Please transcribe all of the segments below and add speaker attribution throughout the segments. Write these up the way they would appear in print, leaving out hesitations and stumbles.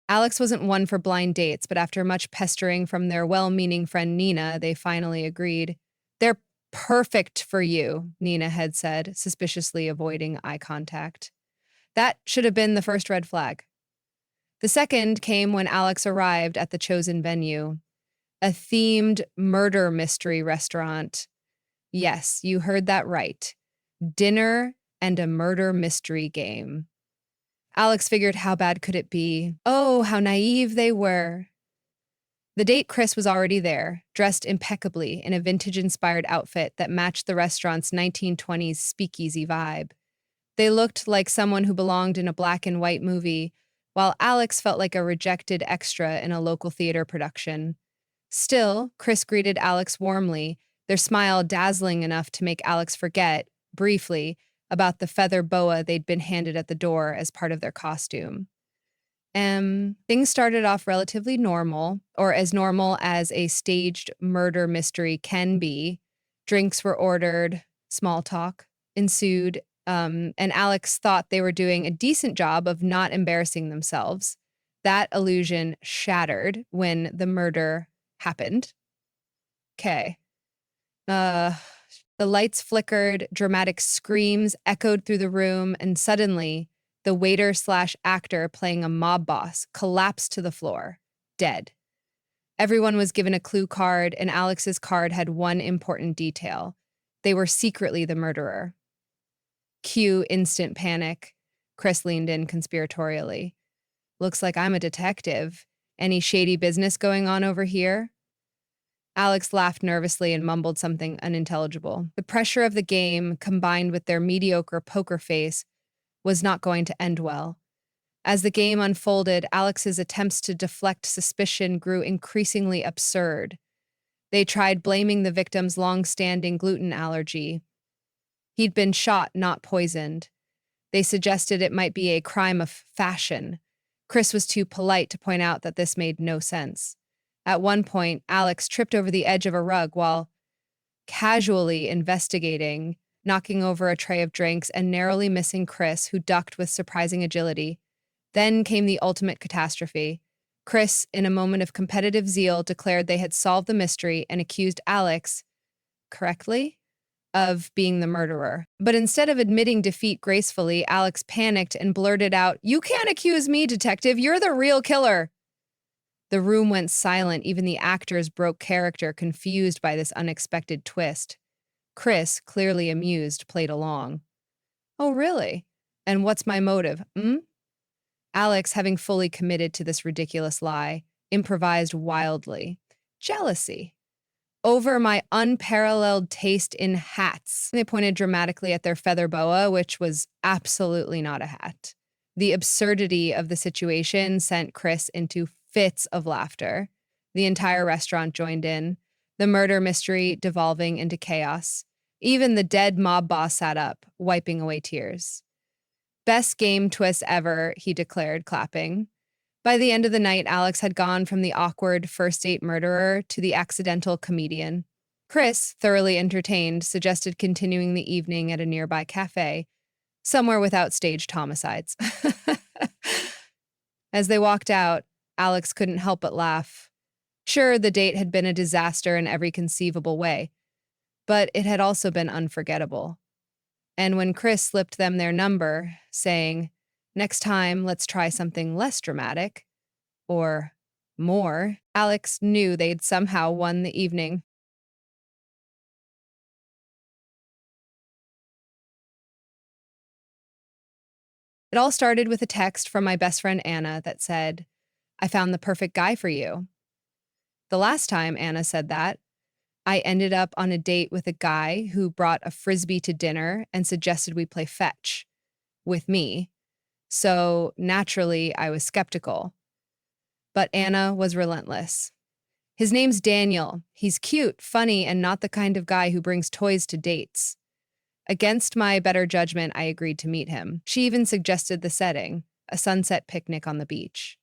Speaker 1: Alex wasn't one for blind dates, but after much pestering from their well-meaning friend Nina, they finally agreed. They're perfect for you, Nina had said, suspiciously avoiding eye contact. That should have been the first red flag. The second came when Alex arrived at the chosen venue, a themed murder mystery restaurant. Yes, you heard that right. Dinner and a murder mystery game. Alex figured how bad could it be? Oh, how naive they were. The date Chris was already there, dressed impeccably in a vintage-inspired outfit that matched the restaurant's 1920s speakeasy vibe. They looked like someone who belonged in a black and white movie, while Alex felt like a rejected extra in a local theater production. Still, Chris greeted Alex warmly, their smile dazzling enough to make Alex forget, briefly, about the feather boa they'd been handed at the door as part of their costume. Things started off relatively normal, or as normal as a staged murder mystery can be. Drinks were ordered, small talk ensued, and Alex thought they were doing a decent job of not embarrassing themselves. That illusion shattered when the murder happened. Okay. Uh, the lights flickered, dramatic screams echoed through the room, and suddenly, the waiter/actor playing a mob boss collapsed to the floor, dead. Everyone was given a clue card, and Alex's card had one important detail. They were secretly the murderer. Cue instant panic. Chris leaned in conspiratorially. Looks like I'm a detective. Any shady business going on over here? Alex laughed nervously and mumbled something unintelligible. The pressure of the game, combined with their mediocre poker face, was not going to end well. As the game unfolded, Alex's attempts to deflect suspicion grew increasingly absurd. They tried blaming the victim's long-standing gluten allergy. He'd been shot, not poisoned. They suggested it might be a crime of fashion. Chris was too polite to point out that this made no sense. At one point, Alex tripped over the edge of a rug while casually investigating, knocking over a tray of drinks and narrowly missing Chris, who ducked with surprising agility. Then came the ultimate catastrophe. Chris, in a moment of competitive zeal, declared they had solved the mystery and accused Alex, correctly, of being the murderer. But instead of admitting defeat gracefully, Alex panicked and blurted out, "You can't accuse me, detective. You're the real killer." The room went silent. Even the actors broke character, confused by this unexpected twist. Chris, clearly amused, played along. "Oh, really? And what's my motive, Alex, having fully committed to this ridiculous lie, improvised wildly. "Jealousy. Over my unparalleled taste in hats." They pointed dramatically at their feather boa, which was absolutely not a hat. The absurdity of the situation sent Chris into fits of laughter. The entire restaurant joined in, the murder mystery devolving into chaos. Even the dead mob boss sat up, wiping away tears. "Best game twist ever," he declared, clapping. By the end of the night, Alex had gone from the awkward first-date murderer to the accidental comedian. Chris, thoroughly entertained, suggested continuing the evening at a nearby cafe, somewhere without staged homicides. As they walked out, Alex couldn't help but laugh. Sure, the date had been a disaster in every conceivable way, but it had also been unforgettable. And when Chris slipped them their number, saying, "Next time, let's try something less dramatic," or more, Alex knew they'd somehow won the evening. It all started with a text from my best friend Anna that said, "I found the perfect guy for you." The last time Anna said that, I ended up on a date with a guy who brought a frisbee to dinner and suggested we play fetch with me. So naturally, I was skeptical. But Anna was relentless. "His name's Daniel. He's cute, funny, and not the kind of guy who brings toys to dates." Against my better judgment, I agreed to meet him. She even suggested the setting, a sunset picnic on the beach.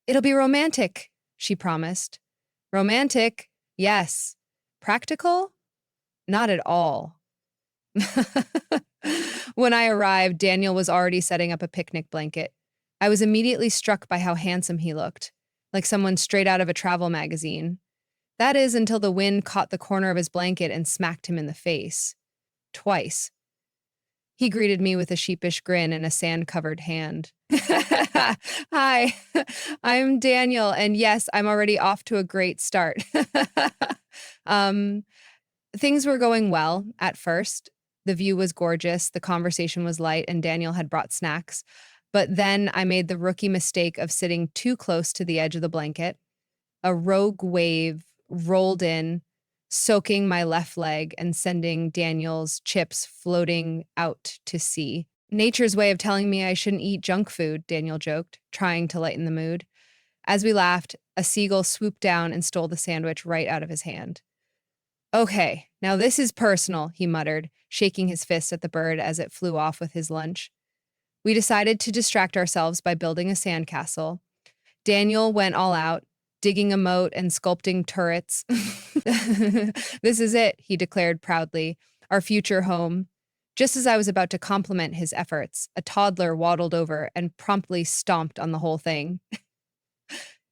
Speaker 1: "It'll be romantic," she promised. Romantic, yes. Practical? Not at all. When I arrived, Daniel was already setting up a picnic blanket. I was immediately struck by how handsome he looked, like someone straight out of a travel magazine. That is until the wind caught the corner of his blanket and smacked him in the face. Twice. He greeted me with a sheepish grin and a sand-covered hand. Hi, I'm Daniel, and yes, I'm already off to a great start. um, Things were going well at first. The view was gorgeous, the conversation was light, and Daniel had brought snacks. But then I made the rookie mistake of sitting too close to the edge of the blanket. A rogue wave rolled in, soaking my left leg and sending Daniel's chips floating out to sea. Nature's way of telling me I shouldn't eat junk food, Daniel joked, trying to lighten the mood. As we laughed, a seagull swooped down and stole the sandwich right out of his hand. Okay, now this is personal, he muttered, shaking his fist at the bird as it flew off with his lunch. We decided to distract ourselves by building a sandcastle. Daniel went all out, digging a moat and sculpting turrets. This is it, he declared proudly, our future home. Just as I was about to compliment his efforts, a toddler waddled over and promptly stomped on the whole thing.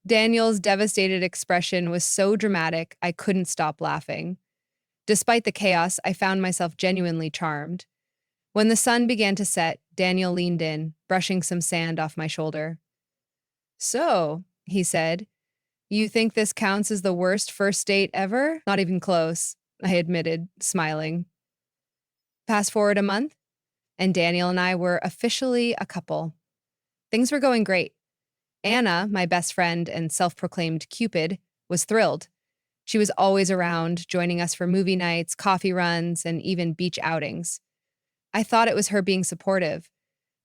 Speaker 1: Daniel's devastated expression was so dramatic, I couldn't stop laughing. Despite the chaos, I found myself genuinely charmed. When the sun began to set, Daniel leaned in, brushing some sand off my shoulder. So, he said, you think this counts as the worst first date ever? Not even close, I admitted, smiling. Fast forward a month, and Daniel and I were officially a couple. Things were going great. Anna, my best friend and self-proclaimed Cupid, was thrilled. She was always around, joining us for movie nights, coffee runs, and even beach outings. I thought it was her being supportive.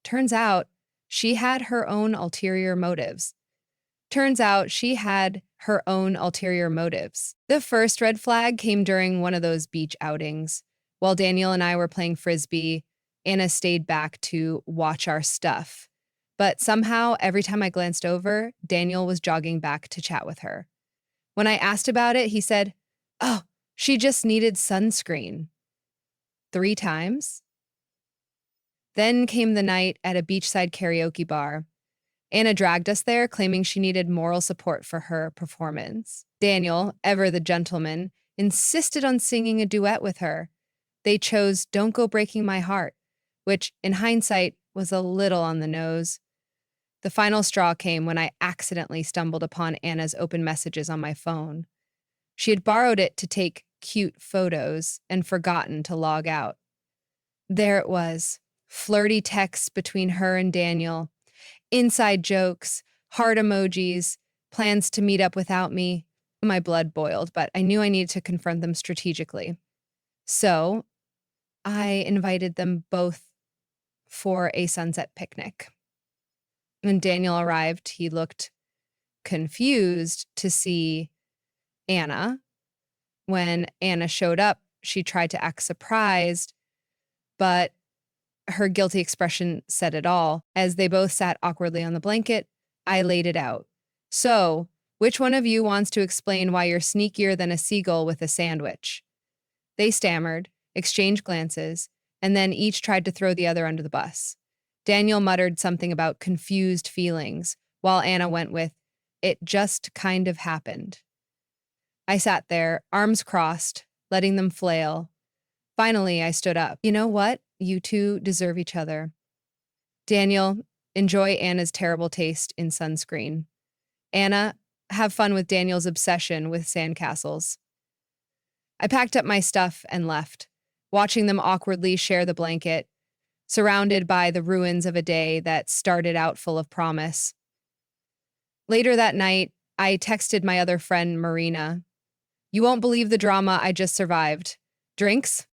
Speaker 1: Turns out, she had her own ulterior motives. The first red flag came during one of those beach outings. While Daniel and I were playing frisbee, Anna stayed back to watch our stuff. But somehow, every time I glanced over, Daniel was jogging back to chat with her. When I asked about it, he said, "Oh, she just needed sunscreen." 3 times? Then came the night at a beachside karaoke bar. Anna dragged us there, claiming she needed moral support for her performance. Daniel, ever the gentleman, insisted on singing a duet with her. They chose Don't Go Breaking My Heart, which, in hindsight, was a little on the nose. The final straw came when I accidentally stumbled upon Anna's open messages on my phone. She had borrowed it to take cute photos and forgotten to log out. There it was, flirty texts between her and Daniel, inside jokes, heart emojis, plans to meet up without me. My blood boiled, but I knew I needed to confront them strategically. So I invited them both for a sunset picnic. When Daniel arrived, he looked confused to see Anna. When Anna showed up, she tried to act surprised, but her guilty expression said it all. As they both sat awkwardly on the blanket, I laid it out. So, which one of you wants to explain why you're sneakier than a seagull with a sandwich? They stammered, exchanged glances, and then each tried to throw the other under the bus. Daniel muttered something about confused feelings, while Anna went with, "It just kind of happened." I sat there, arms crossed, letting them flail. Finally, I stood up. You know what? You two deserve each other. Daniel, enjoy Anna's terrible taste in sunscreen. Anna, have fun with Daniel's obsession with sandcastles. I packed up my stuff and left, watching them awkwardly share the blanket, surrounded by the ruins of a day that started out full of promise. Later that night, I texted my other friend, Marina. You won't believe the drama I just survived. Drinks?